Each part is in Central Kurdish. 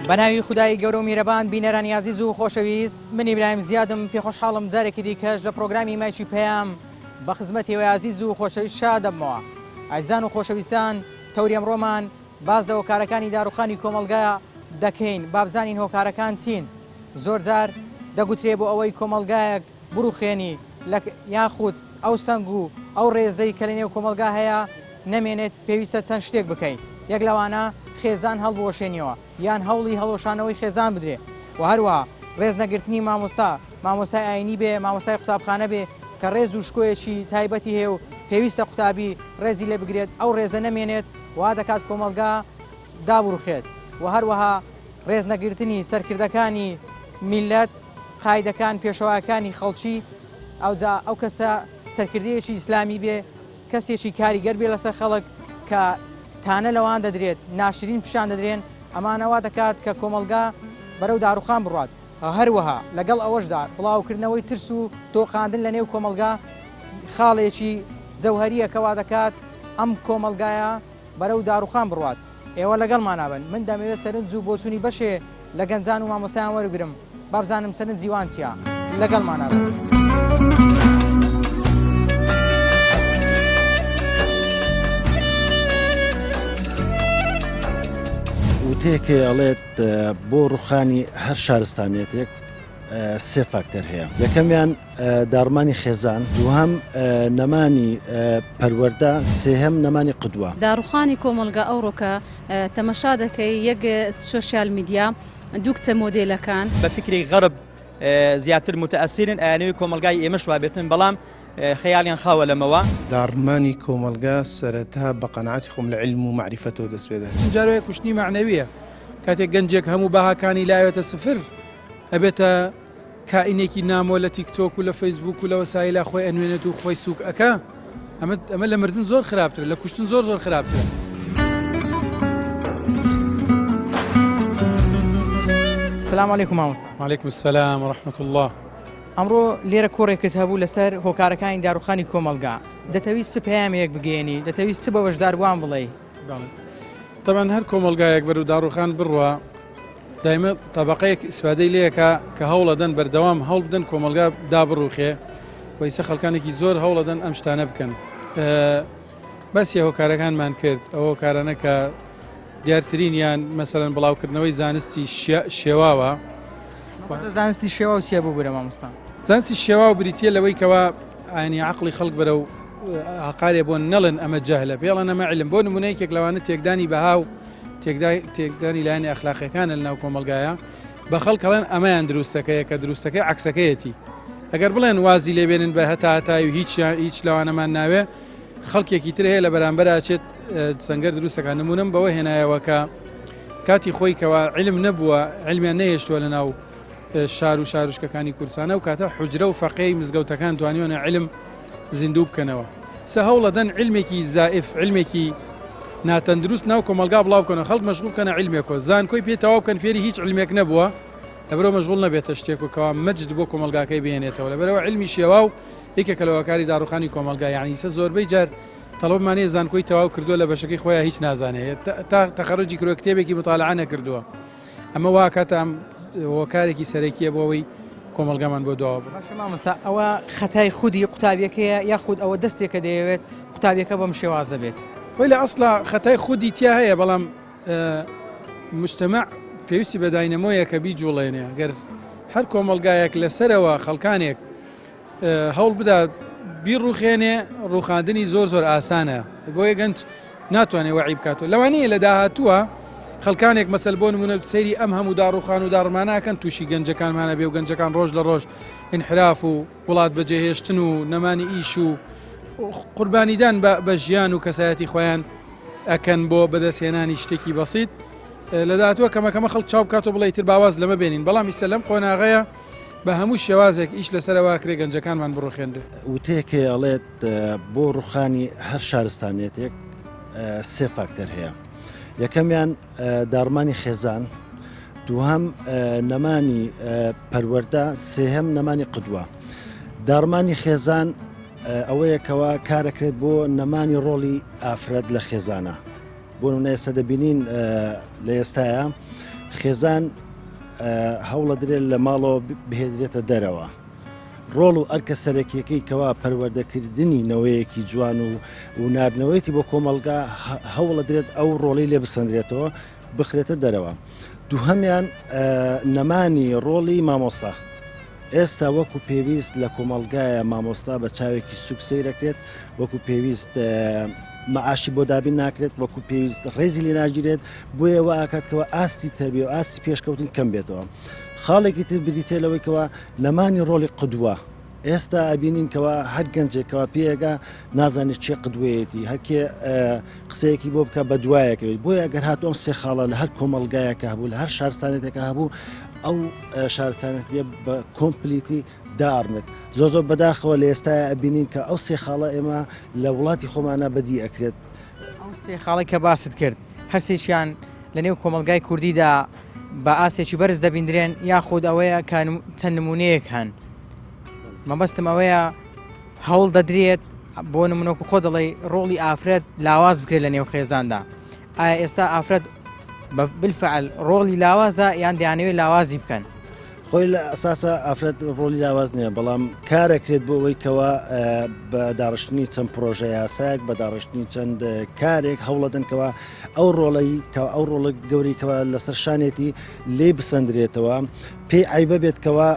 بەناوی خودای گەورە و میرەبان بینەرانی عزیز و خۆشەویست، من ئیبراهیم زیادم پێخۆشحاڵم جارێکی دیکەش لە پرۆگرامی مایکی پەیام بە خزمەتیەوەی عزیز و خۆشەویست شادەبمەوە. ئایزان و خۆشەویستان، تەوری ئەمڕۆمان باز لە هۆکارەکانی داروخانی کۆمەلگا دەکەین، بابزانین هۆکارەکان چین. زۆر جار دەگوترێ بۆ ئەوەی کۆمەلگایەک بڕوخێنی یاخود ئەو سەنگ و ئەو ڕێزەی کە لە نێو کۆمەلگا هەیە نەمێنێت پێویستە چەند شتێک بکەین. یەک لەوانە خێزان هەڵبوەشێنیەوە یان هەوڵی هەڵۆشانەوەی خێزان بدرێ و هەروە ڕێز نەگرتنی مامۆستای ئاینی بێ، مامۆستای قوتابخانە بێ کە ڕێز و شکۆیەکی تایبەتی هەیە و پێویستە قوتابی ڕێزی لێ بگرێت، ئەو ڕێزە نەمێنێت وا دەکات کۆمەلگا دابڕوخێت. و هەروەها ڕێز نەگرتنی سەرکردەکانی میلەت، قایدەکان، پێشەوایەکانی خەڵکی، ئەو کەسە سەرکردەیەکی ئیسلامی بێ، کەسێکی کاریگەر بێ لەسەر خەڵک کە تانە لەوان دەدرێت، ناشرین پیشان دەدرێن، ئەمانەوە دەکات کە کۆمەلگا بەرەو داروخان بڕات. هەروەها لەگەڵ ئەوەشدا بڵاوکردنەوەی ترس و تۆقاندن لە نێو کۆمەلگا خاڵێکی جەوهەریەکەوا دەکات ئەم کۆمەلگایە بەرەو داروخان بڕات. ئێوە لەگەڵمان نابن، من دەمەوێت سەرنج و بۆچوونی بەشێ لە گەنجان و مامۆستایان وەرگرم، بابزانم سەرنجی وان چییە. لەگەڵمان نابن. وتەیەکێ ئەڵێت بۆ ڕوخانی هەر شارستانێتێک سێ فاکتەر هەیە. یەکەمیان داڕمانی خێزان، دووهەم نەمانی پەروەردە، سێهەم نەمانی قودوە. داڕوخانی کۆمەلگا ئەوڕۆکە تەمەشا دەکەی یەک سوشیال میدیا دوو کچە مۆدێلەکان بە فکری غەرب زیاتر متەئەسیرن ئەیانەوەی کۆمەلگای ئێمەش وابێتن، بەڵام خەیاڵیان خاوە لەمەوە. داڕمانی کۆمەلگا سەرەتا بە قەناعەتی خۆم لە علم و معریفەتەوە دەست پێ دەکەم. جارۆیە کوشتنی معنەویە، کاتێک گەنجێک هەموو بەهاکانی لایەتە سفر ئەبێتە کائینێکی نامۆ لە تیکتۆک و لە فەیسبوک و لە وەسایلە خۆی ئەنوێنێت و خۆی سووک ئەکا. ئەمە لە مردن زۆر خراپترە، لە کوشتن زۆر خراپترە. سلام علیکم مامۆستا. وعلیکم السلام ورحمة الله. ئەمڕۆ لێرە کۆڕێکت هەبوو لەسەر هۆکارەکانی داروخانی کۆمەلگا. دەتەویست پەیامێک بگەێنی، دەتەویست بە بەشداربووان بڵێ؟ طبعا هەر کۆمەلگایەک بەرەو داڕوخان بڕوە دایمە تەبەقەیەک ئیسفادەی لەیەکە کە هەوڵەدەن بەردەوام هەوڵ بدەن کۆمەلگا دابڕوخێ، وەیسە خەڵکانێکی زۆر هەوڵەدەن ئەم شتانە بکەن. بەسی هۆکارەکانمان کرد، ئەو هۆکارانە کە دیارترینیان مەسەلەن بڵاوکردنەوەی زانستی شێواوە. زانستی شێوا و چیە بوو برە مامۆستا؟ زانستی شێوا و بریتە لەوەی کەوا ئاینی عەقڵی خەڵک بەرەو عقارێ بۆ نەڵن ئەمە جەهلە، پێڵەن ئەمە علم. بۆ نمونەیەکێک لەوانە تێکدانی بەها و تێکدانی لایەنی ئەخلاقیەکانە لەناو کۆمەلگایە بە خەڵکەڵێن ئەمەیان دروستەکەیە کە دروستەکەی عەکسەکەیەتی. ئەگەر بڵێن وازی لێبێنن بە هەتای و هیچ لەوانەمان ناوێ، خەڵکێکی تر هەیە لە بەرامبەر ئاچێت سەنگەر دروستەکان. نمونەم بەوە هێنایەوە کە کاتی خۆی کەوا علم نەبووە، علمیان نەهێشتووە لەناو شار و شارشکەکانی کورسانە، و کاتە حوجرە و فەقەی مزگەوتەکان توانیوانە علم زیندوو بکەنەوە. سە هەوڵەدەن علمێکی زائف، علمێکی ناتەندروست ناو کۆمەلگا بڵاو بکەنە، خەڵک مەشغوڵ بکەنە علمێکەوە، زانکۆی پێتەواو بکەن فێری هیچ علمێک نەبووە، لەبەرەوە مەشغوڵ نەبێتە شتێک و کەوا مەجد بۆ کۆمەلگاکەی بهێنێتەوە. لەبەرەوە علمی شێوا و یەکێکە لە هۆکاری داڕوخانی کۆمەلگا، یعنی سە زۆربەی جار تەڵەبمانەیە زانکۆی تەواو کردووە لە بەشەکەی خۆیان هیچ نازانێت، تا تەخەرڕجی کردووە کتێبێکی مطالعە نەکردووە. ئەمە وا کاتە هۆکارێکی سەرەکیە بۆ ئەوەی کۆمەلگامان بۆ دواوە بڕ. باشە مامۆستا، ئەوە خەتای خودی قوتابیەکەیە یاخود ئەوە دەستێکە دەیەوێت قوتابیەکە بەم شێوازە بێت؟ وی لە ئەسڵا خەتای خودی تیا هەیە، بەڵام مجتەمع پێویستی بە داینەمۆیە کە بیجوڵێنێ. گەر هەر کۆمەلگایەک لەسەرەوە خەڵکانێک هەوڵ بدات بیڕوخێنێ، ڕوخاندنی زۆر ئاسانە، بۆیە گەنج ناتوانێت وەعی بکاتەوە. لەوانەیە لە داهاتووە خەڵکانێک مەسەل بۆ نمونە سەیری ئەم هەموو داڕوخان و داڕماناکەن تووشی گەنجەکانمانە بێ و گەنجەکان ڕۆژ لە ڕۆژ انحراف و وڵات بەجێهێشتن و نەمانی ئیش و قوربانیدان بە ژیان و کەسایەتی خۆیان ئەکەن بۆ بەدەستهێنانی شتێکی بەسیط. لە داهاتووە کەمەکەمە خەڵک چاو بکاتەوە بڵێ تر باواز لەمە بێنین، بەڵام ئیسە لەم قۆناغەیە بە هەموو شێوازێک ئیش لەسەرەوە کرێ گەنجەکانمان بڕوخێندێ. وتەیەکێ ئەڵێت بۆ ڕوخانی هەر شارستانێتێک سێ فاکتەر هەیە. یەکەمیان داڕمانی خێزان، دووهەم نەمانی پەروەردە، سێهەم نەمانی قودوە. داڕمانی خێزان ئەوەیەکەوە کارەکرێت بۆ نەمانی ڕۆڵی ئافرەت لە خێزانە. بۆ نمونە ئێستا دەبینین لە ئێستاە خێزان هەوڵە درێت لە ماڵەوە بهێدرێتە دەرەوە ڕۆڵ و ئەرکە سەرەکیەکەی کەوا پەروەردەکردنی نەوەیەکی جوان و ناردنەوەیەتی بۆ کۆمەلگا هەوڵە درێت ئەو ڕۆڵی لێ بسەندرێتەوە بخرێتە دەرەوە. دووهەمیان نەمانی ڕۆڵی مامۆستا. ئێستا وەکو پێویست لە کۆمەلگایە مامۆستا بە چاوێکی سوک سەیرەکرێت، وەکو پێویست مەعاشی بۆ دابین ناکرێت، وەکو پێویست ڕێزی لێ ناگیرێت، بۆیە ئەوە ئاکاتکەوە ئاستی تەربیە و ئاستی پێشکەوتن کەم بێتەوە. خاڵێکی تر بریتێ لەوەیکەوە نەمانی ڕۆڵی قودووە. ئێستا ئەبینینکەوە هەر گەنجێکەوە پێگە نازانێت چێ قدوەیەتی هەرکێ قسەیەکی بۆ بکە بە دوایەکەوێت. بۆیە ئەگەر هاتووەم سێ خاڵە لە هەر کۆمەلگایەکە هەبوو لە هەر شارستانێتێکە هەبوو ئەو شارستانەتیە بە کۆمپلیتی دارمێت. زۆ بەداخەوە لە ئێستاە ئەبینین کە ئەو سێ خاڵە ئێمە لە وڵاتی خۆمانە بەدی ئەکرێت. ئەو سێ خاڵی کە باست کرد هەرسێکیان لە نێو کۆمەلگای کوردیدا بە ئاستێکی بەرز دەبیندرێن یاخود ئەوەیە چەند نمونەیەک هەن. مەبەستم ئەوەیە هەوڵ دەدرێت بۆ نمونەکو خۆ دەڵێ ڕۆڵی ئافرەت لاواز بکرێت لە نێو خێزاندا. ئایا ئێستا ئافرەت بالفعل ڕۆڵی لاوازە یان دەیانەوێت لاوازی بکەن؟ خۆی لە ئەساسە ئافرەت ڕۆلی لاواز نییە، بەڵام کارەکرێت بۆ ئەوەی کەوا بە داڕشتنی چەند پرۆژە یاساک بە داڕشتنی چەند کارێک هەوڵە دەنکەوە ئەو ڕۆڵی ئەو ڕۆڵە گەوریکەوە لەسەر شانێتی لێ بسەندرێتەوە پێی عیبە بێتکەوە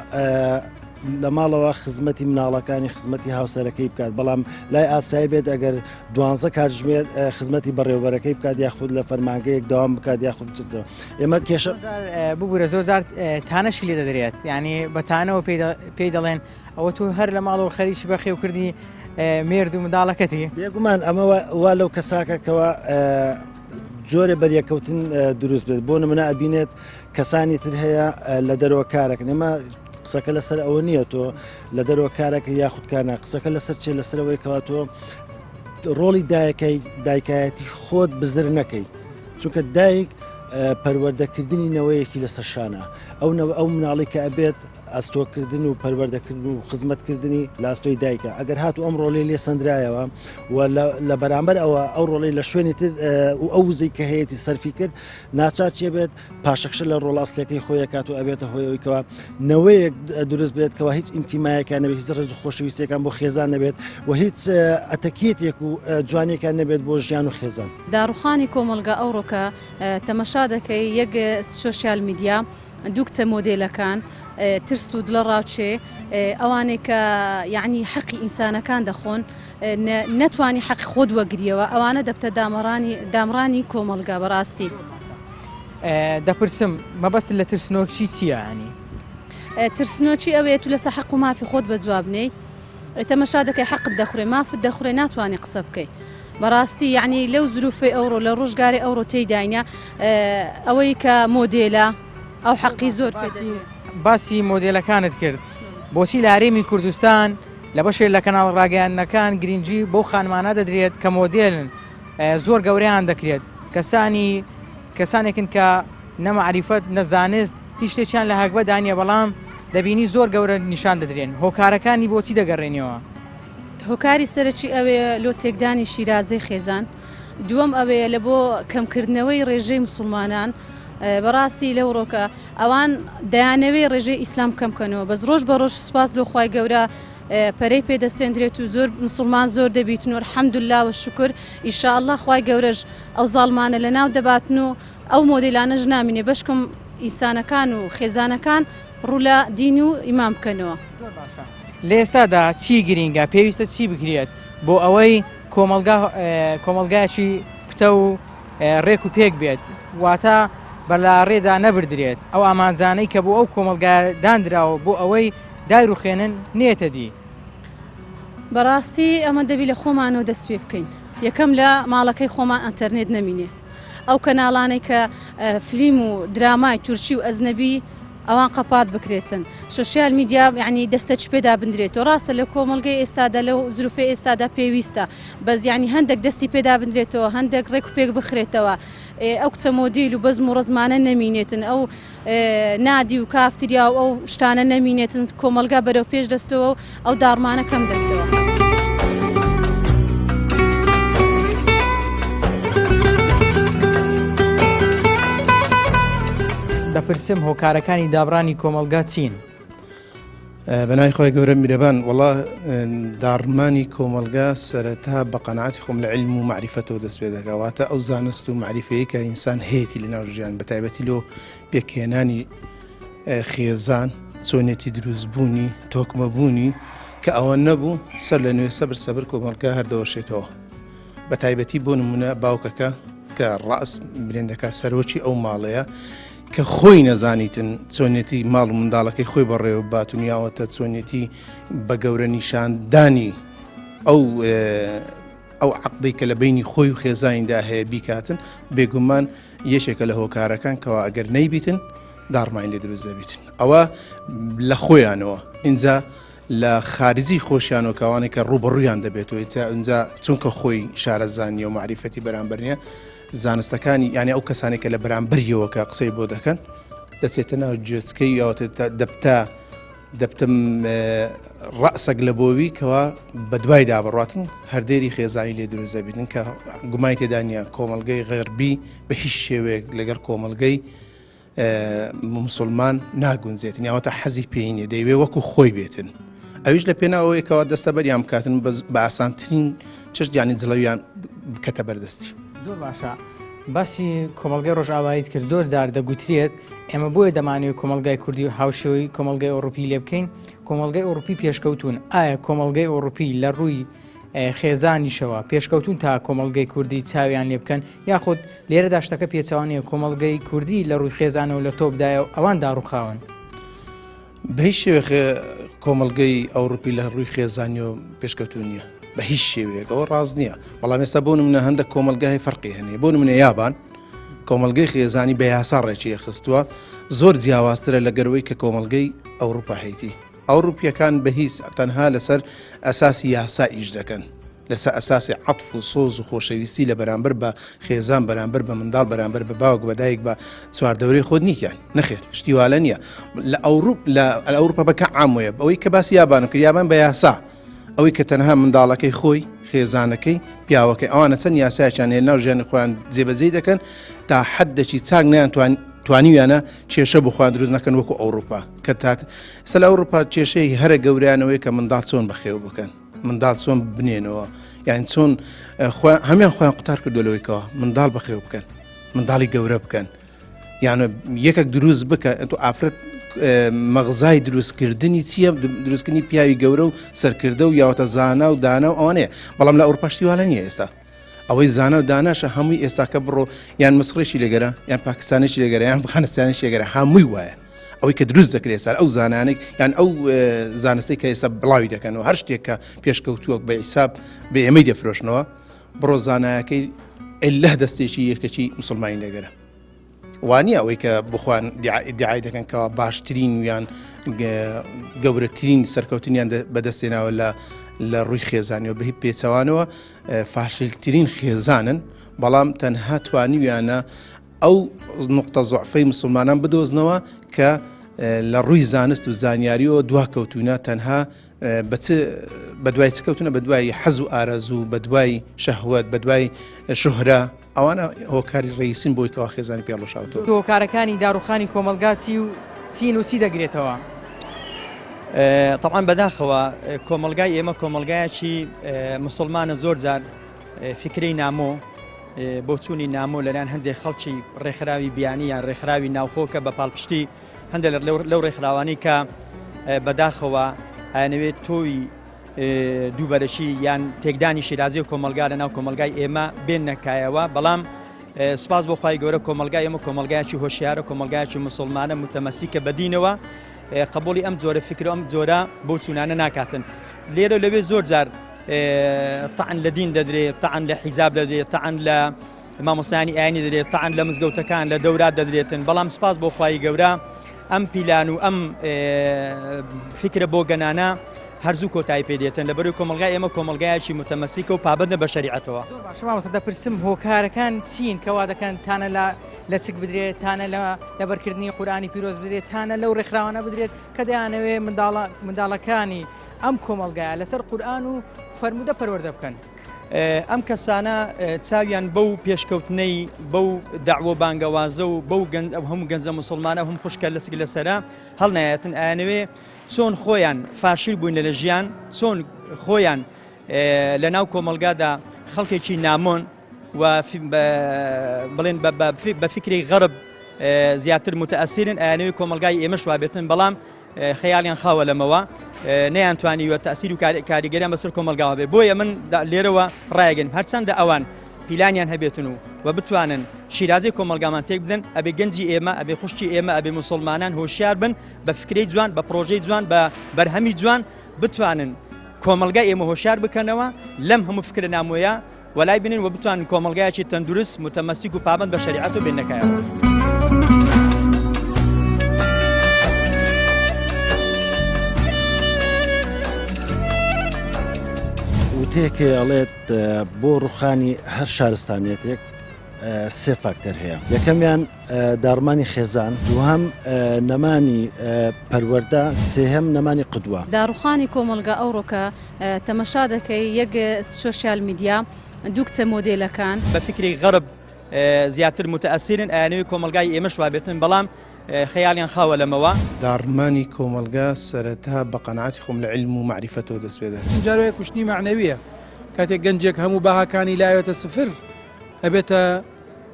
لە ماڵەوە خزمەتی مناڵەکانی خزمەتی هاوسەرەکەی بکات، بەڵام لای ئاسایی بێت ئەگەر 12 کاتژمێر خزمەتی بەڕێوەبەرەکەی بکات یاخود لە فەرمانگەیەک داوام بکات یاخود ئێمە کێشە ببوورە زۆر تانەشی لێ دەدرێت، یعنی بەتانەوە پێی دەڵێن ئەوە تو هەر لە ماڵەوە خەریکی بەخێوکردی مێرد و منداڵەکەتی. بێگومان ئەمە وا لەو کەساکەکەوە زۆرە بەریەکەوتن دروست بێت. بۆ نمونە ئەبینێت کەسانی تر هەیە لە دەرەوە کارەکەن. ئێمە قسەکە لەسەر ئەوە نییە تۆ لە دەرەوە کارەکە یاخودکانە قسەکە لەسەر چێ لەسەرەوەی کەوا تۆ ڕۆڵی دایکایەتی خۆت بزر نەکەی، چونکە دایک پەروەردەکردنی نەوەیەکی لەسەر شانە ئەو مناڵی کە ئەبێت ئەستۆکردن و پەروەردەکردن و خزمەتکردنی لاستۆی دایکە. ئەگەر هاتو ئەم ڕۆڵی لێ سندرایەوە و لە بەرامبەر ئەو ڕۆڵی لە شوێنی تر و ئەو وزەی کە هەیەی سەرفی کرد ناچار چێ بێت پاشەخش لە ڕۆڵاستەکەی خۆی کات و ئەبێتە هۆیەوەیکەوە نەوەیەک دروست بێتکەوە هیچ ئینتیمایەکان نەبێت، هیچ ڕێز و خۆشەویستەکان بۆ خێزان نەبێت و هیچ ئەتەکێتێک و جوانێکان نەبێت بۆ ژیان و خێزان. داڕوخانی کۆمەلگا ئەوڕۆکە تەمەشا دەکەی یەک سوشیال میدیا دوو کچە مۆدێلەکان ترس و دڵە ڕاوچێ ئەوانێک کە یعنی حەقی ئینسانەکان دەخۆن نەتوانی حەق خۆت وەگریەوە ئەوانە دەبتە دامڕانی کۆمەلگا بەڕاستی. دەپرسم مەبەست لە ترسنۆکشی چییە؟ ینی ترسنۆکی ئەوەیە تو لەسەر حەق و مافی خۆت بە جوابنەی تەمەشا دەکەی حەقت دەخورێ مافت دەخورێ ناتوانێت قسە بکەی. بەڕاستی یعنی لەو زروفی ئەوڕۆ لە ڕۆژگاری ئەوڕۆ تێیداینە ئەوەی کە مۆدێلە ئەو حەقی زۆر باسی مۆدێلەکانت کرد. بۆچی لە هەرێمی کوردستان لە بەشێک لە کەناڵ ڕاگەیاندنەکان گرنگجی بۆ خانمانە دەدرێت کە مۆدێلن زۆر گەورەیان دەکرێت، کەسانێکن کە نەمەعریفەت نەزانست هیچ شتێکیان لە هەکبە دانیە، بەڵام دەبینی زۆر گەورە نیشان دەدرێن. هۆکارەکانی بۆچی دەگەڕێنەوە؟ هۆکاری سەرەکی ئەوەیە لۆ تێکدانی شیرازەی خێزان، دووەم ئەوەیە لە بۆ کەمکردنەوەی ڕێژەی مسلمانان. بەڕاستی لەو ڕۆکە ئەوان دەیانەوەی ڕێژەی ئیسلام کەم بکەنەوە، بەس ڕۆژ بە ڕۆژ سوپاس لۆ خوای گەورە پەرەی پێدەسێنرێت و زۆر مسلمان زۆر دەبیتن و الحەمدوللا و شکر ئینشاءالله خوای گەورەش ئەو زاڵمانە لە ناو دەباتن و ئەو مۆدێلانەش نامینێ بەشکم ئینسانەکان و خێزانەکان ڕوو لە دین و ئیمان بکەنەوە. لە ئێستادا چی گرینگە پێویستە چی بکرێت بۆ ئەوەی کۆمەلگایکی پتە و ڕێک و پێک بێت، واتە بەلا ڕێدا نەبردرێت ئەو ئامانجانەی کە بۆ ئەو کۆمەلگا دانراوە بۆ ئەوەی دایڕوخێنن نێتە دی؟ بەڕاستی ئەمە دەبی لە خۆمانەوە دەست پێ بکەین. یەکەم لە ماڵەکەی خۆمان ئەنتەرنێت نەمینێ، ئەو کەناڵانەی کە فلیم و درامای تورکی و ئەزنەبی ئەوان قەپات بکرێتن. سوشیال میدیا یعنی دەستە چ پێدا بندرێتەوە. ڕاستە لە کۆمەلگەی ئێستادا لەو زروفی ئێستادا پێویستە، بەس یعنی هەندێک دەستی پێدا بندرێتەوە، هەندێک ڕێک و پێک بخرێتەوە، ئەو کچە مۆدیل و بەزم و ڕزمانە نەمینێتن، ئەو نادی و کافتریا و ئەو شتانە نەمینێتن، کۆمەلگا بەرەو پێش دەستەوە و ئەو داڕمانە کەم دەکەوە. دەپرسم هۆکارەکانی دابڕانی کۆمەلگا چین؟ بەنای خۆی گەورە میرەبان وڵا داڕمانی کۆمەلگا سەرەتا بە قەناعەتی خۆم لە علم و معریفەتەوە دەست پێ دەکەواتە ئەو زانست و معریفەیە کە ئینسان هەیەی لەناو ژیان بەتایبەتی لۆ پێکهێنانی خێزان چۆنێتی دروستبوونی تۆکمەبوونی کە ئەوە نەبوو سەر لە نوێ سەبر کۆمەلگا هەردەوەشێتەوە بەتایبەتی بۆ نمونە باوکەکە کە ڕاست برێندەکە سەرۆکی ئەو ماڵەیە کە خۆی نەزانیتن چۆنێتی ماڵ و منداڵەکەی خۆی بەڕێوە باتونیاوەتە چۆنێتی بە گەورە نیشاندانی ئەو عەقدەی کە لە بینی خۆی و خێزانیدا هەیە بیکاتن بێگومان یەکێکە لە هۆکارەکان کەەوە ئەگەر نەیبیتن داڕمانی لێ دروست دەبیتن ئەوە لە خۆیانەوە ئینجا لە خارجی خۆشیان و کەوانێک کە ڕوبڕوویان دەبێتەوە ئینجا چونکە خۆی شارەزانی و معریفەتی بەرامبەر نیە زانستەکانی یعنی ئەو کەسانی کە لە بەرامبەریەوە کە قسەی بۆ دەکەن دەچێتە ناو جێچکەی دەبتم ڕەسەک لە بۆوی کەوا بە دوای دابڕاتن هەردێری خێزانی لێ دروست دەبیتن کە گومای تێدانە کۆمەلگەی غێربی بە هیچ شێوەیەک لەگەر کۆمەلگەی مسلمان ناگونجێتن یاوەتە حەزی پێینێ دەیوێ وەکو خۆی بێتن ئەویش لە پێناوەیەکەوە دەستە بەریان بکاتن بە ئاسانترین چشتیانی جڵەویان بکەتە بەردەستی. زۆر باشە باسی کۆمەلگای ڕۆژئاواییت کرد زۆر زار دەگوترێت ئێمە بۆیە دەمانوێت کۆمەلگای کوردی و هاوشێوەی کۆمەلگای ئەوروپی لێ بکەین کۆمەلگای ئەوروپی پێشکەوتون ئایا کۆمەلگای ئەوروپی لە ڕووی خێزانیشەوە پێشکەوتون تا کۆمەلگای کوردی چاویان لێ بکەن یاخود لێرەدا شتەکە پێچوانەیە کۆمەلگای کوردی لە ڕووی خێزانەوە لە تۆپدایە و ئەوان داڕووخاون بە هیچ شێوە کۆمەلگەی ئەوروپی لە ڕووی خێزانی و پێشکەوتون نییە بە هیچ شێوەیەک ئەوە ڕاست نییە بەڵام ئێستا بۆ منە هەندێک کۆمەلگای فەرقی هەنێ بۆ منە یابان کۆمەلگەی خێزانی بە یاسا ڕێکی خستووە زۆر جیاوازترە لە گەروەی کە کۆمەلگەی ئەوروپا هەیتی ئەوروپیەکان بە هیچ تەنها لەسەر ئەساسی یاسا ئیش دەکەن لەسەر ئەساسی عەطف و سۆز و خۆشەویستی لە بەرامبەر بە خێزان بەرامبەر بە منداڵ بەرامبەر بە باوک بەدایک بە چواردەورەی خۆت نیکیان نەخێر شتیوالە نییە لە ئەوروپا بەکە عامۆیە ئەوەی کە باسی یابانم کرد یابان بە یاسا ئەوەی کە تەنها منداڵەکەی خۆی خێزانەکەی پیاوەکەی ئەوانە چەند یاسایان هێ ناو ژیانی خۆیان جێبەجێ دەکەن تا حەدێکی چاک نیان توانیویانە کێشە بخوان دروست نەکەن وەکو ئەوروپا کە سەر ئەوروپا کێشەی هەرە گەوریانەوەی کە منداڵ چۆن بەخێو بکەن منداڵ چۆن بنێنەوە یان چۆن هەمیان خۆیان قوتار کردولەوەیکەوە منداڵ بەخێو بکەن منداڵی گەورە بکەن یانە یەکێک دروست بکە تو ئافرەت مەغزای دروستکردنی چییە دروستکردنی پیاوی گەورە و سەرکردە و یاوەتە زانا و دانا و ئەوانەیە بەڵام لە ئەوروپاشتیوانە نییە ئێستا ئەوەی زانە و داناشە هەمووی ئێستاکە بڕۆ یان مسڕێکی لەگەرە یان پاکستانێکی لەگەرە یان خانستانێکی لەگەرە هەمووی وایە ئەوەی کە دروست دەکرێت سار ئەو زانانێک یان ئەو زانستی کە ئێستا بڵاوی دەکەنەوە هەر شتێک کە پێشکەوتووەک بە حیساب بە ئێمەی دەفرۆشنەوە بڕۆ زانایەکەی ئلله دەستێکی یەکەکی مسلمانی لەگەرە وانە ئەوەی کە بخوان دیعای دەکەن کەەوە باشترین ویان گەورەترین سەرکەوتنیان بەدەستێناوە لە ڕووی خێزانیەوە بە هیچ پێچەوانەوە فاشلترین خێزانن بەڵام تەنها توانیویانە ئەو نقطە زوعفەی مسلمانان بدۆزنەوە کە لە ڕووی زانست و زانیاریەوە دواکەوتونە تەنها بە دوای چکەوتونە بە دوای حەز و ئارەزوو بە دوای شەهوەت بە دوای شوهرە ئەوانە هۆکاری ڕئیسین بۆی کەوا خێزانی پێڵۆشاوتەوە هۆکارەکانی داڕوخانی کۆمەلگاچی و چین و چی دەگرێتەوە طبعا بەداخەوە کۆمەلگای ئێمە کۆمەلگایەکی مسلمانە زۆر جار فکرەی نامۆ بۆ چوونی نامۆ لەلایەن هەندێک خەڵکی ڕێکخراوی بیانی یان ڕێکخراوی ناوخۆکە بە پاڵپشتی هەندێک لەو ڕێکخراوانی کە بەداخەوە ئەیانەوێت تۆی دووبەرەشی یان تێکدانی شیرازی و کۆمەلگا لە ناو کۆمەلگای ئێمە بێن نەکایەوە بەڵام سپاس بۆ خوای گەورە کۆمەلگای ئێمە کۆمەلگایەکی هۆشیارە کۆمەلگایەکی مسلمانە متەمەسیکە بەدینەوە قبولی ئەم جۆرە فکر ئەم جۆرە بۆ چوونانە ناکاتن لێرە لەوێ زۆر جار طعن لە دین دەدرێت طعن لە حیزاب دەدرێت طعن لە مامۆستانی ئاینی دەدرێت طعن لە مزگەوتەکان لە دەورات دەدرێتن بەڵام سپاس بۆ خوای گەورە ئەم پیلان و ئەم فکرە بۆ گەنانە هەرزوو کۆتایی پێدێتن لەبەروی کۆمەلگای ئێمە کۆمەلگایەکی متەمەسیکە و پابەندە بە شەریعەتەوە باشمامۆستا دەپرسم هۆکارەکان چین کەوا دەکەن تانە لە چک بدرێت تانە لە بەرکردنی قورئانی پیرۆز بدرێت تانە لەو ڕێکخراوانە بدرێت کە دەیانەوێ منداڵەکانی ئەم کۆمەلگایە لەسەر قورئان و فەرموودە پەروەردە بکەن ئەم کەسانە چاویان بەو پێشکەوتنەی بەو داعوە بانگەوازە و بەو هەموو گەنجە مسلمانە هەم خوشکە لەسک لەسەرا هەڵنایەتن ئاەوێ چۆن خۆیان فاشیل بووین لە ژیان چۆن خۆیان لە ناو کۆمەلگادا خەڵکێکی نامۆن و بڵێن بە فکری غەرب زیاتر متەئەسیرن ئاەوێ کۆمەلگای ئێمە شوابێتن بەڵام خەیاڵیان خاوە لەمەوە نەیانتوانیوە تەئسیر و کاریگەریان بەسەر کۆمەلگاوە بێ بۆیە من لێرەوە ڕایگەن هەرچەندە ئەوان پیلانیان هەبێتن و بتوانن شیرازی کۆمەلگامان تێک بدەن ئەبێ گەنجی ئێمە ئەبێ خوشتی ئێمە ئەبێ مسلمانان هۆشیار بن بە فکرەی جوان بە پرۆژەی جوان بە بەرهەمی جوان بتوانن کۆمەلگای ئێمە هۆشیار بکەنەوە لەم هەموو فکرە نامۆیە وەلای بنین و بتوانن کۆمەلگایەکی تەندروست متەمەسیک و پابند بە شەریعەت و بێنەکایەوە. وتێکێ ئەڵێت بۆ ڕوخانی هەر شارستانێتێک سێ فاکتەر هەیە. یەکەمیان داڕمانی خێزان، دووهەم نەمانی پەروەردە، سێهەم نەمانی قدووە. داڕوخانی کۆمەلگا ئەوڕۆکە تەمەشا دەکەی یەک سوشیال میدیا دوو کچە مۆدێلەکان بە فکری غەرب زیاتر متەئەسیرن ئاەوێ کۆمەلگای ئێمە شوابێتن بەڵام خەیاڵیان خاوە لەمەوە. داڕمانی کۆمەلگا سەرەتا بە قەناعەتی خۆم لە علم و معریفەتەوە دەست پێ دەکەم. جارێک کوشتنی معنەویە کاتێک گەنجێک هەموو باهاکانی لایەتە سفر ئەبێتە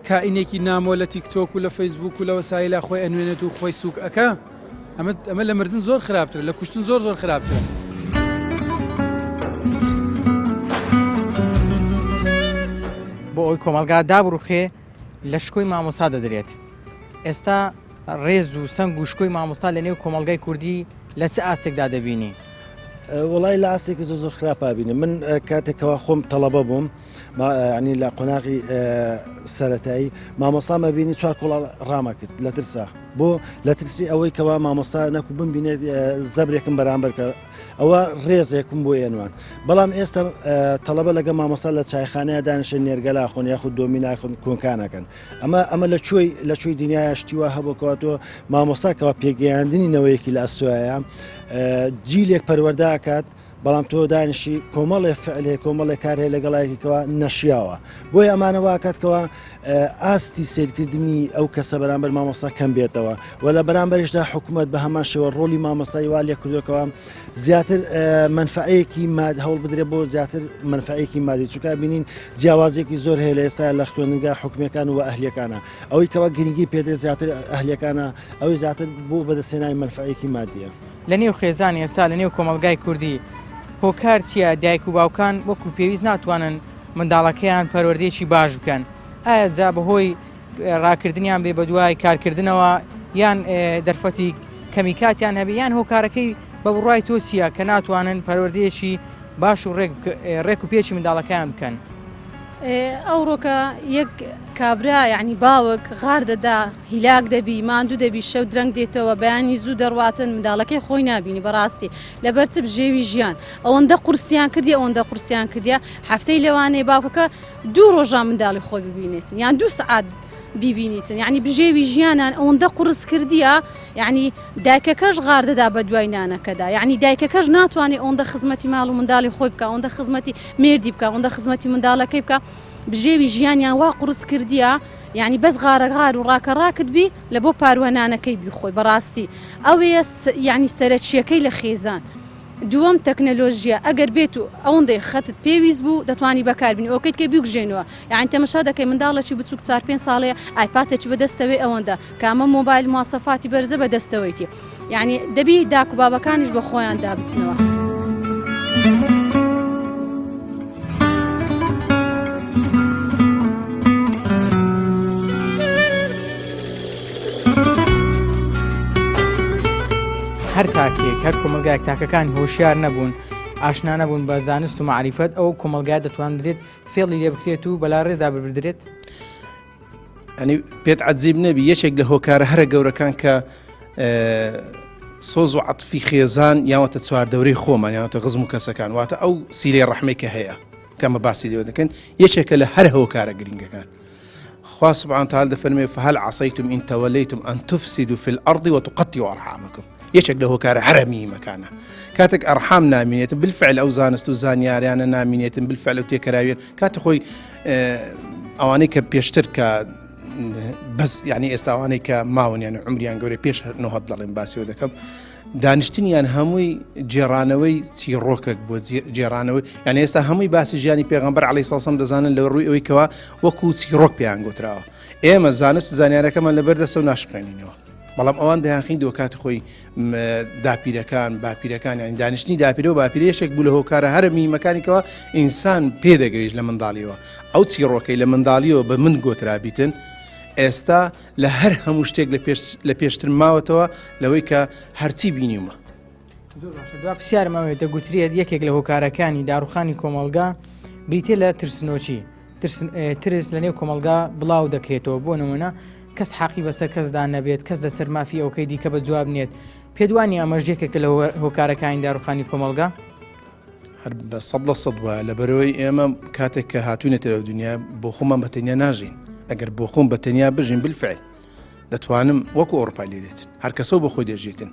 کائینێکی نامۆ لە تیکتۆک و لە فەیسبوک و لە وەسایلە خۆی ئەنوێنێت و خۆی سووک ئەکە ئەمە لە مردن زۆر خراپترە لە کوشتن زۆر خراپترە. بۆ ئەوی کۆمەلگا دابڕوخێ لە شکۆی مامۆستا دەدرێت. ئێستا ڕێز و سەنگ و شکۆی مامۆستا لە نێو کۆمەلگای کوردی لە چ ئاستێکدا دەبینی؟ وڵای لە ئاستێکی زۆر خراپابینە. من کاتێکەوە خۆم تەڵەبە بووم ینی لە قۆناغی سەرەتایی مامۆستا مەبینی 4 کۆڵ ڕامە کرد لە ترسا بۆ لە ترسی ئەوەی کەوا مامۆستا نەکو بمبینێت زەبرێکم بەرامبەرکە ئەوە ڕێزێکم بۆ ئێنوان. بەڵام ئێستا تەڵەبە لەگە مامۆستا لە چایخانەیە دانیشە نێرگەلا خۆن یاخود دۆمیناخن کۆنکانەکەن. ئەمە لە چۆی دنیای شتیوە هەبووکەوەتەوە مامۆستاکەوە پێگەیاندنی نەوەیەکی لە ئەستۆیە جیلێک پەروەردەکات بەڵام تۆ دانیشی کۆمەڵێ فعلێ کۆمەڵێ کارهەیە لەگەڵایەکەوە نەشیاوە بۆی ئەمانەوە کاتکەوە ئاستی سیرکردنی ئەو کەسە بەرامبەر مامۆستا کەم بێتەوە و لە بەرامبەرشدا حکوومەت بە هەمان شێوە ڕۆلی مامۆستای وا لێ کردوەکەوە زیاتر منفعەیەکی هەوڵ بدرێت بۆ زیاتر منفعەیەکی مادی چونکە بینین جیاوازێکی زۆر هەیە لە ئێستا لە خوێندنگا حکومەکان و ئەهلیەکانە ئەوەی کەەوە گرنگی پێدرێت زیاتر ئەهلیەکانە ئەوەی زیاتر بۆ بەدەستێنانی منفعەیەکی مادیە. لە نێو خێزان ئێستا لە نێو کۆمەلگای کوردی هۆکار چییە دایک و باوکان وەکو پێویست ناتوانن منداڵەکەیان پەروەردەیەکی باش بکەن؟ ئایا جا بەهۆی ڕاکردنیان بێ بە دوای کارکردنەوە یان دەرفەتی کەمی کاتیان هەبێ یان هۆکارەکەی بە بڕای تۆسیە کە ناتوانن پەروەردەیەکی باش و ڕێک و پێچی منداڵەکەیان بکەن؟ ئەوڕۆکە یەک کابرا یعنی باوک غار دەدا هیلاک دەبی ماندوو دەبی شەو درەنگ دێتەوە بەیانی زوو دەڕواتن منداڵەکەی خۆی نبینی بەڕاستی لەبەرچ بژێوی ژیان ئەوەندە قورسیان کردی ئەوەندە قورسیان کردیا هەفتەی لەوانەیە باوکەکە 2 ڕۆژان منداڵی خۆی ببینێتن یان 2 سعات بیبینیتن یعنی بژێوی ژیانان ئەوەندە قورس کردیە یعنی دایکەکەش غار دەدا بە دوای نانەکەدا یعنی دایکەکەش ناتوانێت ئەوەندە خزمەتی ماڵ و منداڵی خۆی بکە ئەوەندە خزمەتی مێردی بکە ئەوەندە خزمەتی منداڵەکەی بکە بژێوی ژیانیان وا قورس کردیە یعنی بەس غارەغار و ڕاکەڕاکت بی لە بۆ پاروەنانەکەی بیخۆی بەڕاستی ئەوەیە یعنی سەرچیەکەی لە خێزان. دووەم تەکنەلۆژیە ئەگەر بێت و ئەوەندەی خەتت پێویست بوو دەتوانی بەکاربیێنی ئۆکەیت کە بیگژێنەوە یعنی تەمەشا دەکەی منداڵێکی بچووک 4-5 ساڵەیە ئایپاتێکی بەدەستەوەی ئەوەندە کامە مۆبایل مواسەفاتی بەرزە بەدەستەوەیتی یعنی دەبی داک و بابەکانیش بە خۆیان دابچنەوە. هەر تاکێک هەر کۆمەلگایەک تاکەکان هۆشیار نەبوون ئاشنا نەبوون بە زانست و معریفەت ئەو کۆمەلگای دەتوانرێت فێڵی لێ بکرێت و بەلا ڕێدا ببردرێت. ئەنی پێت عەجیب نەبی یەکێک لە هۆکارە هەرە گەورەکان کە سۆز و عەتفی خێزان یاوەتە چواردەورەی خۆمان یاوەتە غزم و کەسەکان واتە ئەو سیرەی ڕەحمەیەکە هەیە کەمە باسی لێوە دەکەن یەکێکە لە هەر هۆکارە گرنگەکان. خوا سبحانه وتعالى دەفەرمێ فهل عصيتم إن توليتم أن تفسدوا في الأرض وتقطعوا أرحامكم یەکێک لە هۆکارە هەرمی مەکانە کاتێک ئەرحام نامینێتن بالفعل ئەو زانست و زانیاریانە نامینێتن بالفعل و تێکەراوێن کاتە خۆی ئەوانەی کە پێشتر کە بەس یعنی ئێستاوانەی کە ماونیان عمریان گەورە پێش نەهات دەڵێن باسیەوە دەکەم دانیشتنیان هەمووی جێڕانەوەی چیرۆکێک بۆ جێڕانەوەی یعنی ئێستا هەمووی باسی ژیانی پێغەمبەر عەلەیهی سەڵام دەزانن لە ڕووی ئەوەی کەوا وەکو چیرۆک پێیان گوتراوە ئێمە زانست و زانیارەکەمان لەبەردەستە و ناشقێنینەوە بەڵام ئەوان دەیانخیندەوە کاتی خۆی داپیرەکان باپیرەکان یانی دانیشتنی داپیرە و باپیرێشێک بوو لە هۆکارە هەرمی مەکانیکەوە ئینسان پێدەگەیشت لە منداڵیەوە ئەو چیرۆکەی لە منداڵیەوە بە من گۆترابیتن ئێستا لە هەر هەموو شتێک لە پێشتر ماوەتەوە لەوەی کە هەرچی بینیمە دوا پرسیارمەوێت دەگوترێت یەکێک لە هۆکارەکانی داڕوخانی کۆمەلگا بریتێ لە ترسنۆچی ترس لە نێو کۆمەلگا بڵاو دەکرێتەوە بۆ نمونە کەس حەقی بەسەر کەسدا نەبێت کەس لەسەر مافی ئەوکەی دیکە بە جواب نێت پێدوانی ئەمەش یەکێک لە هۆکارەکانی داڕوخانی کۆمەلگا هەر بە 100% وایە لەبەرەوەی ئێمە کاتێک کە هاتوونێتە لەو دنیا بۆ خۆمان بەتەنیا ناژین ئەگەر بۆ خۆم بەتەنیا بژین بالفعل دەتوانم وەکو ئەوروپا لێدێتن هەر کەسەوە بە خۆی دەژێتن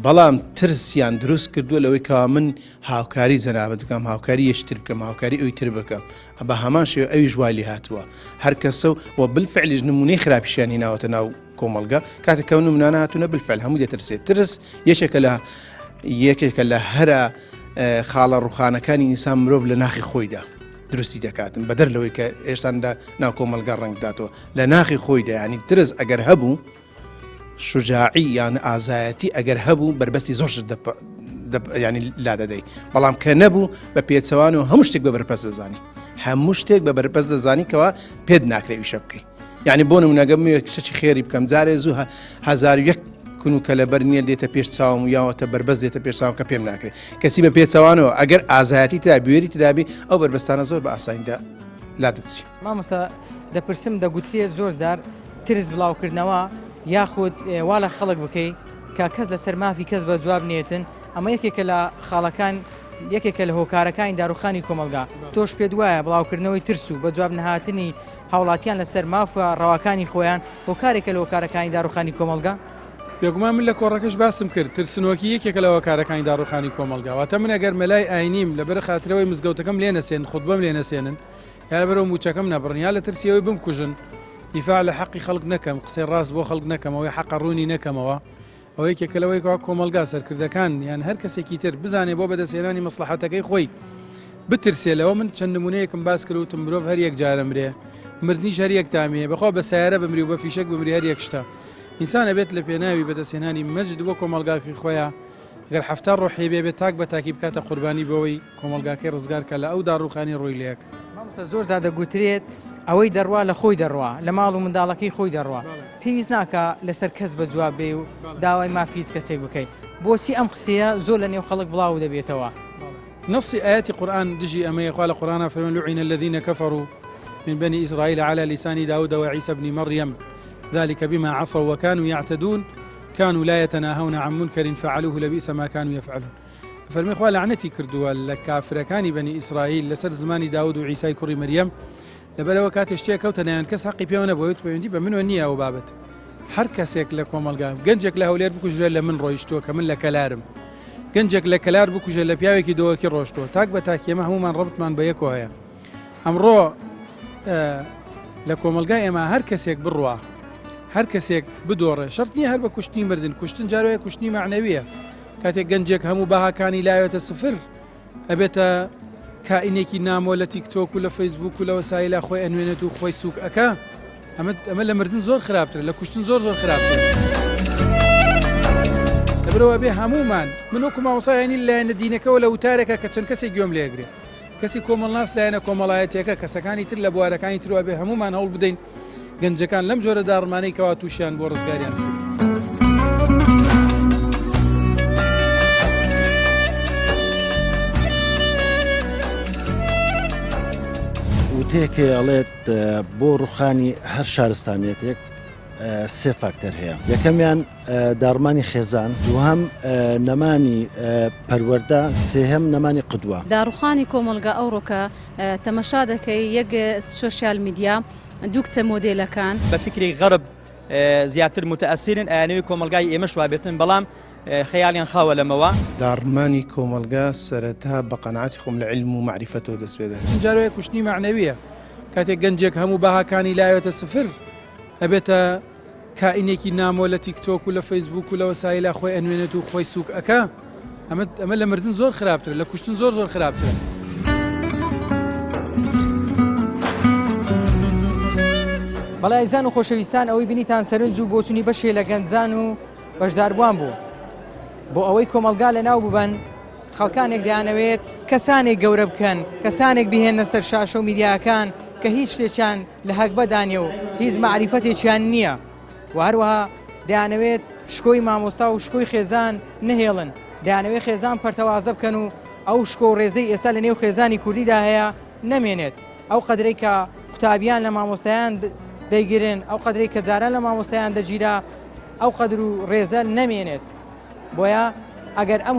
بەڵام ترسیان دروست کردووە لەوەی کەوا من هاوکاری جەنابەت بکەم هاوکاری یەشتر بکەم هاوکاری ئەوی تر بکەم بە هەمان شێوە ئەویش وای لێ هاتووە هەر کەسە و بالفعلیش نمونەی خراپیشیان هێناوەتە ناو کۆمەلگا کاتێک کە نمونانە هاتوونە بالفعل هەموو دەترسێت ترس یەکێکە لە هەرە خاڵە ڕوخانەکانی ئینسان مرۆڤ لە ناخی خۆیدا درستی دەکاتن بەدەر لەوەی کە ئێشتاندا ناو کۆمەلگا ڕەنگداتەوە لە ناخی خۆیدا ینی ترس ئەگەر هەبوو شجاعی یان ئازایەتی ئەگەر هەبوو بربەستی زۆر ینی لا دەدەی بەڵام کە نەبوو بە پێچەوان و هەموو شتێک بە بەرپەس دەزانی هەموو شتێک بە بەرپەس دەزانی کەوا پێت ناکرێوی شە بکەی یعنی بۆ نمونەگەم شەچی خێری بکەم جارێ زوو 1001 کون و کەلەبەر نییە دێتە پێش چاوم و یاوەتە بربەست دێتە پێش چاوم کە پێم ناکرێت کەسی بە پێچەوانەوە ئەگەر ئازایەتی تا بوێری تدابی ئەو بربەستانە زۆر بە ئاسانیدا لا دەچی مامۆستا دەپرسم دەگوترێت زۆر جار ترس بڵاوکردنەوە یاخود وا لە خەڵک بکەی کە کەس لەسەر مافی کەس بە جواب نێتن ئەمە یەکێکە لە خاڵەکان یەکێکە لە هۆکارەکانی داڕوخانی کۆمەلگا تۆش پێت وایە بڵاوکردنەوەی ترس و بە جواب نەهاتنی هاوڵاتیان لەسەر مافە ڕەواکانی خۆیان هۆکارێکە لە هۆکارەکانی داڕوخانی کۆمەلگا بێگومان من لە کۆڕەکەش باسم کرد ترسنۆکی یەکێکە لە هۆکارەکانی داڕوخانی کۆمەلگا واتە من ئەگەر مەلای ئاینیم لەبەر خاترەوەی مزگەوتەکەم لێ نەسێن خودبەم لێ نەسێنن یا لەبەرەوە موچەکەم نەبڕن یا لە ترسیەوەی بمکوژن دیفاع لە حەقی خەڵک نەکەم قسەی ڕاست بۆ خەڵک نەکەمەوەی حەقە ڕوونی نەکەمەوە ئەوە یەکێکە لەوەی کۆمەلگا سەرکردەکان یان هەر کەسێکی تر بزانێ بۆ بەدەستهێنانی مەسلحەتەکەی خۆی بترسێ لەوە من چەند نمونەیەکم باس کردوتم مرۆڤ هەر یەک جارە مرێ مردنیش هەر یەک تامێ بەخوا بە سیارە بمری و بە فیشەک بمری هەر یەک شتە ئینسانە بێت لە پێناوی بەدەستهێنانی مەجد بۆ کۆمەلگاکەی خۆیان گەر هەفتە ڕۆحی بێت تاک بە تاکی بکاتە قوربانی بەوەی کۆمەلگاکەی ڕزگارکە لە ئەو داڕوخانی ڕووی لێک زۆر زیادە گوترێت ئەوەی دەڕوا لە خۆی دەڕوا لە ماڵ و منداڵەکەی خۆی دەڕوا پێویست ناکە لەسەر کەس بە جواب بێ و داوای مافیز کەسێک بکەیت بۆچی ئەم قسەیە زۆر لە نێو خەڵک بڵاو دەبێتەوە نص آيات قرآن دجي أما يقال القرآن فمن لعن الذين كفروا من بني إسرائيل على لسان داود وعيسى بن مريم ذلك بما عصوا وكانوا يعتدون كانوا لا يتناهون عن منكر فعلوه لبئس ما كانوا يفعلون فرمي خواه لعنتي كردوا لكافر كان بني إسرائيل لسر زمان داود وعيسى كري مريم لبلا وكات اشتيا كوتنا كس حقي بيونا بويت بيندي بمن ونيا وبابت هر کەسێک لە کۆمەلگا گەنجێک لە هەولێر بکوژە لە من ڕۆیشتووە کە من لە کەلارم گەنجێک لە کەلار بکوژە لە پیاوێکی دۆوەکی ڕۆشتووە تاک بە تاکیێمە هەمومان ڕەبتمان بە یەکۆ هەیە ئەمڕۆ لە کۆمەلگای ئێمە هەر کەسێک بڕوە هەر کەسێک بدۆڕێ شەرت نییە هەر بە کوشتنی مردن کوشتن جارۆیە کوشتنی معنەویە کاتێک گەنجێک هەموو بەهاکانی لایەتە سفر ئەبێتە کائینێکی نامۆ لە تیکتۆک و لە فەیسبوک و لە وەسایلە خۆی ئەنوێنێت و خۆی سووک ئەکا ئەمە لە مردن زۆر خراپتر لە کوشتن زۆر خراپتر لەبەرەوە بێ هەمومان من وەکو مامۆسایانی لایەنە دینەکەەوە لە وتارێکە کە چەند کەسێک گوێم لێگرێ کەسی کۆمەڵناس لایەنە کۆمەڵایەتێکە کەسەکانی تر لە بوارەکانی ترەوە بێ هەمومان هەوڵ بدەین گەنجەکان لەم جۆرە داڕمانەی کەوا تووشیان بۆ ڕزگاریان وتێکێ ئەڵێت بۆ ڕوخانی هەر شارستانێتێک سێ فاکتەر هەیە یەکەمیان داڕمانی خێزان دووهەم نەمانی پەروەردە سێهەم نەمانی قدووە داڕوخانی کۆمەلگا ئەوڕۆکە تەمەشا دەکەی یەک سوشیال میدیا دوو کچە مۆدێلەکان بە فکری غەرب زیاتر متەئەسیرن ئەیانەوەی کۆمەلگای ئێمە شوابێتن بەڵام خەیاڵیان خاوە لەمەوە داڕمانی کۆمەلگا سەرەتا بە قەناعەتی خۆم لە علم و معریفەتەوە دەست پێ دەکەم. جارۆیە کوشتنی معنەویە کاتێک گەنجێک هەموو بەهاکانی لایەتە سفر ئەبێتە کائینێکی نامۆ لە تیکتۆک و لە فەیسبوک و لە وەسایلە خۆی ئەنوێنێت و خۆی سوک ئەکا ئەمە لە مردن زۆر خراپترە لە کوشتن زۆر خراپترە. بەڵای زان و خۆشەویستان ئەوەی بینیتان سەرنج و بۆچوونی بەشێ لە گەنجان و بەشداربووان بوو بۆ ئەوەی کۆمەلگا لە ناو ببەن خەڵکانێک دەیانەوێت کەسانێک گەورە بکەن کەسانێک بهێنە سەر شاشە و میدیاکان کە هیچ شتێکیان لە هەک بەدانێ و هیچ معریفەتێکیان نییە و هەروەها دەیانەوێت شکۆی مامۆستا و شکۆی خێزان نهێڵن دەیانەوێت خێزان پەرتەوازە بکەن و ئەو شکۆ و ڕێزەی ئێستا لە نێو خێزانی کوردیدا هەیە نەمێنێت ئەو قەدرەی کە قوتابیان لە مامۆستایان دەیگرن ئەو قەدرەی کە جاران لە مامۆستایان دەگیرا ئەو قەدر و ڕێزە نەمێنێت بۆیە ئەگەر ئەم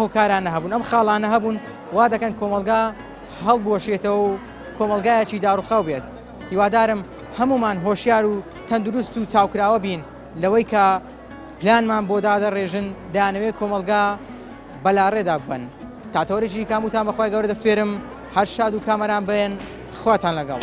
هۆکارانە هەبوون ئەم خاڵانە هەبوون وا دەکەن کۆمەلگا هەڵبوەشێتەوە و کۆمەلگایەکی داڕوخاو بێت هیوادارم هەمومان هۆشیار و تەندروست و چاوکراوە بین لەوەی کە پلانمان بۆ دادەڕێژن دەیانەوێت کۆمەلگا بەلاڕێدا ببەن تاتەوەرێکی کاموتان بەخوای گەورە دەسپێرم هەر شاد و کامەران بێن خواتان لەگەڵ.